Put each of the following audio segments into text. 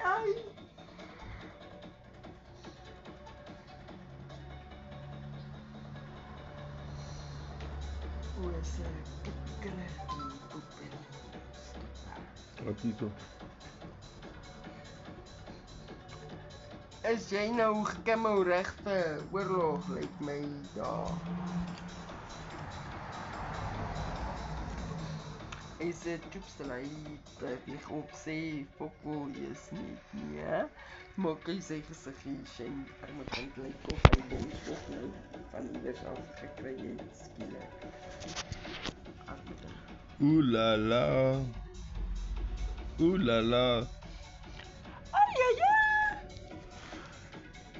ai. O essa kikkerige poepel. Wat is dit? Is jy nou gekemmel reg vir oorlog, lyk my daar. Is dit toepstelai beweeg op sê Fokol is nie, ja? Maak hy sy gesiggie sien, ek moet lyk of hy bos of nou van iewers af gekry het, skielik. Ooh la la. Ooh la la. Ai, ai, ai!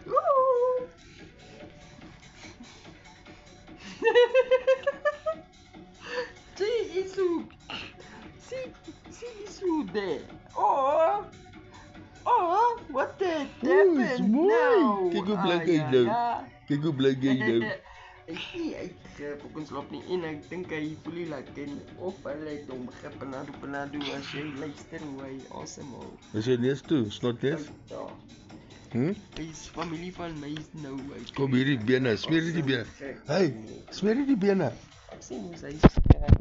Ooh! See Isu! See Isu there! Oh! Oh! What the happened now? Kyk hoe blik hy nou. Kyk hoe blik hy nou. Hy op ons loop nie en ek dink hy voel nie lekker nie. Of hulle het hom gepenado as jy luister hoe hy asemhaal. Is hy neus toe? Snot neus? Ja. Hm? Hy is familie van my nou. Kom hierdie bene, smeer die bene. Hey, smeer die bene. Ek sien hoe hy